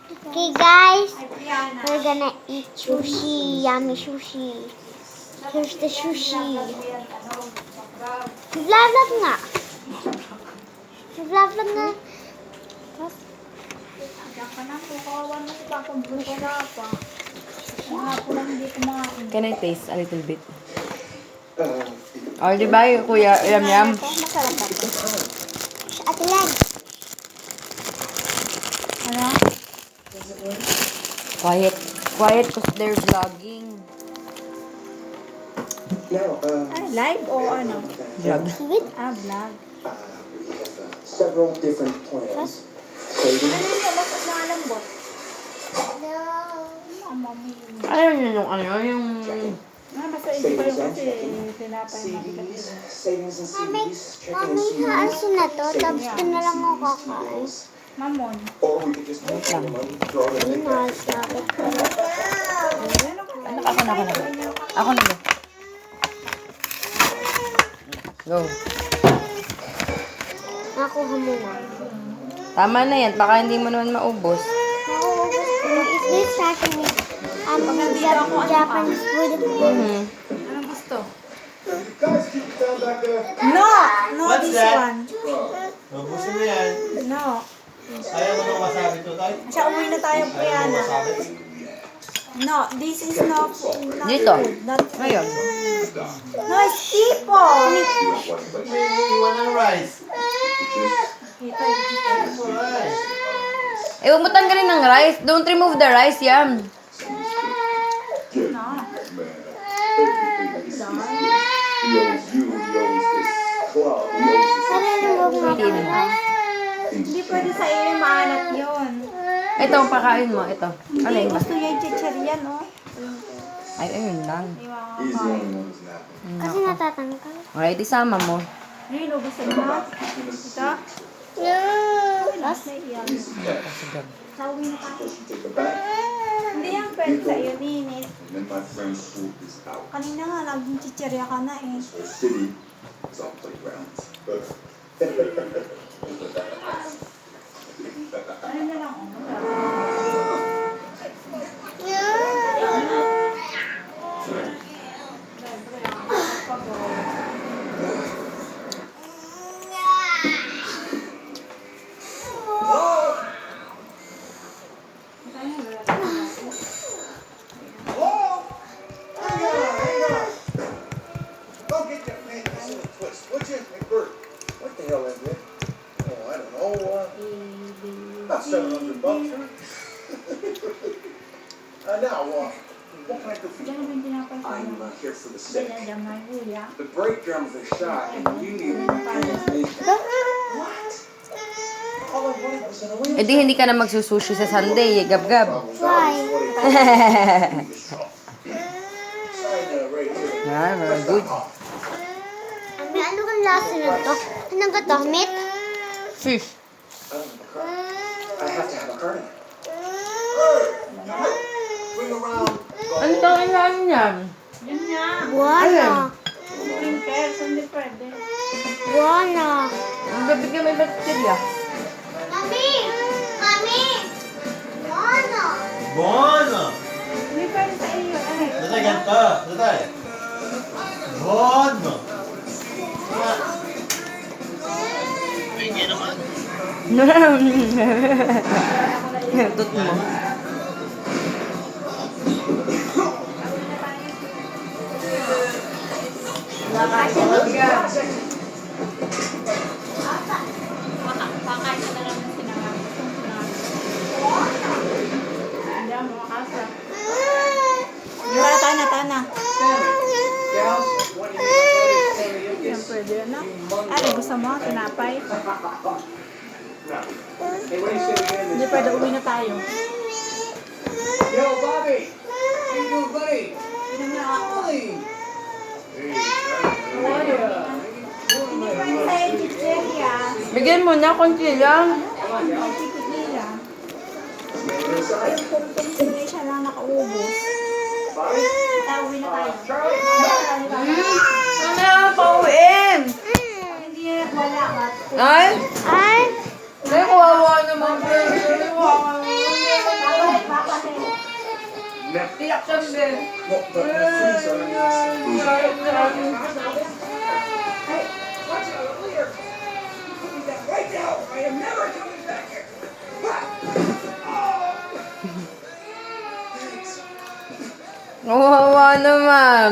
Okay, guys, we're gonna eat sushi. Yummy sushi. Here's the sushi. Vlog nga. Vlog nga. Can I taste a little bit? Oh, di ba, kuya? Yum. Masarap ako. Ate Len. Ano? Quiet because they're vlogging. Ay, live o ano? Vlog. Sweet. Vlog. Several different plans. Ano yung mas nalambot? No. Ayaw niyo yung ano, yung... Basta hindi pa yung kasi tinapay CDs, savings and Mami, CDs, checking mami, and CDs. haasin na to. Tapos ito na lang ako kakain. Mamon. Or we could just take all the money, throw it in the bank. Masarap. Ako na. Ako na. Go. Nakuha mo na. Tama na yan, baka hindi mo naman maubos. Is this sashimi? Japanese food. Anong gusto? Guys, keep it down back there. No! No, What's this that? one. Mabusin mo yan. No. Ayaw mo nung wasabi to, tay? Siya, uwi na tayo, Ayaw mo Brianna. wasabi? No, this is not Dito. food. Not food. Ngayon. No, it's people. You want ng rice? Rice. Eh, huwag mo tanggalin ng rice. Don't remove the rice, Yam. No. Hindi pwede sa iyo maalat yun. Ito, pakain mo. Ito. Ano yun ba? Gusto niya yung chichirya, no? Ay, ayun lang. Kasi natatangkal. Okay, di sama mo. Ayun, gusto mo? Ito? No. Last na iyan. Sa uwi na tayo. Hindi yan pwede sa iyo, Ninit. Kanina nga, naging chichirya ka na eh. Ano na lang, Don't get your pants in a twist, would you? Hey, Bert, what the hell is it? Oh, I don't know. About $700, huh? Now, what can I do for Diyan you? naman tinapay ko I'm na. here for the sick. Diyan may huya. The brake drums are shot, and you need me. What? All I wanted was an Eh, di hindi ka na magsusushi sa Sunday. Eh, gab-gab. Why? Ah, very good. May ano kang lasa na to? Anong gato? Meat? Fish. I have to have a car now. Bring around. Ano to ang lang yan? Yun nga. Wala. Sprinkles, hindi pwede. Wala. Ang bibigyan may bacteria. Mami! Mami! Wala. Bono! Hindi pwede sa iyo. Ay, Datay, ganito. Datay. Bono! Tut mo. pakain ka na lang ng sinangag. Hindi mo makasa. Yura, tana. Yan pwede yun, no? Ano, gusto mo? Tinapay? Hindi pwede, uwi na tayo. Yo, Bobby! How you doing, buddy? Inom na ako. Hindi pwede sa iyo, chichirya. Bigyan mo na, konti lang. Chichirya. Yung pumpum siya lang nakaubos. Uwi na tayo. Ano, pauwiin. Hindi na wala. Ay? Ay! Ay, kawawa naman. Kawawa naman. No, but my friends are right now. I am never coming back here. Kawawa naman.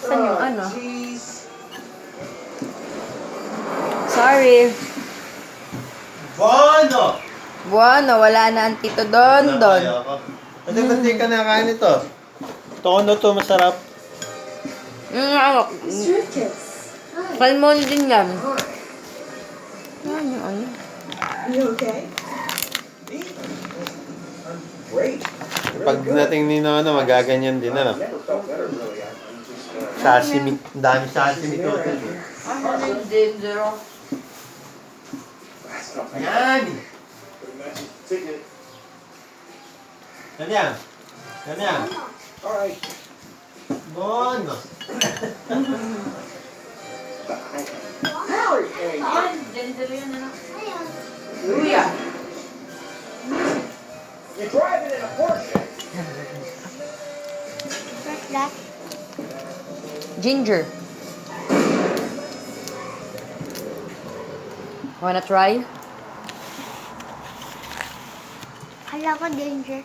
Saan yung ano? Sorry. Bono! Bueno, wala na ang Tito Don Don. Ano ba di ka nakain ito? Tono to, masarap. Ano? Kalmon din yan. Ano yung ano? You okay? I'm great. Pag nating ni Nono, magaganyan din, ano? Never felt better, really. I'm just, Sashimi. Ang dami sashimi to. Ano yung ginger? that's not my Yan! magic ticket. Ganyan. Ganyan. All right. Bono. Harry, hey, Ginger yun, ano? Luya. you're driving in a Porsche. What's that? Ginger. Wanna try? Kala ko danger.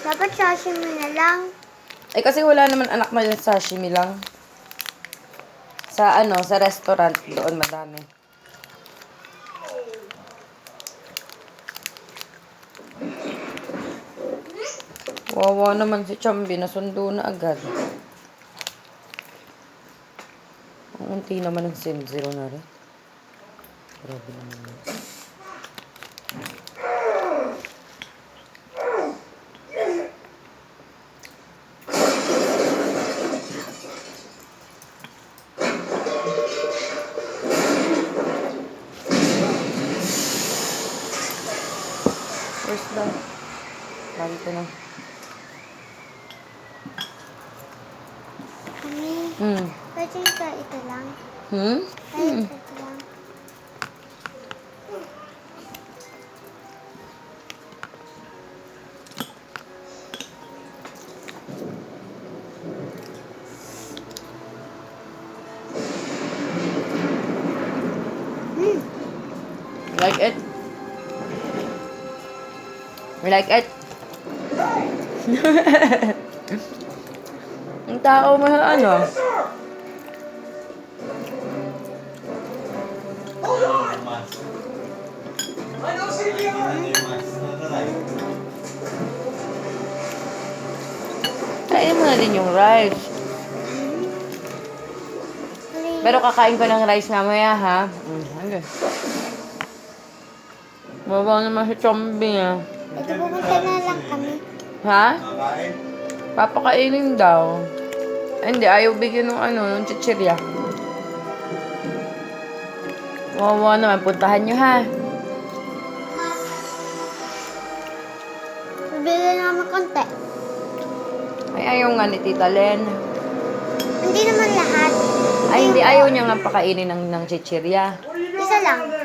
Dapat sashimi na lang. Eh kasi wala naman anak na yung sashimi lang. Sa ano, sa restaurant doon madami. Wawa naman si Chambi, nasundo na agad. Ang unti naman ng sim, 0 na rin. Grabe naman yun. Where's the... Lagi ko na. Kami, pwede ka ito lang. Pwede ito lang. Like it? You like it? Ang tao mo ano? Kain mo na din yung rice. Pero kakain ko ng rice mamaya, ha? Okay. Babaw naman si Chombi, ha? Ito pupunta na lang kami. Ha? Kakain? Papakainin daw. Ay, hindi, ayaw bigyan ng ano, ng chichirya. Wawa naman, puntahan nyo, ha? Bibili naman konti. Ay, ayaw nga ni Tita Len. Hindi naman lahat. Ay, hindi, ayaw niya nga pakainin ng chichirya. Isa lang.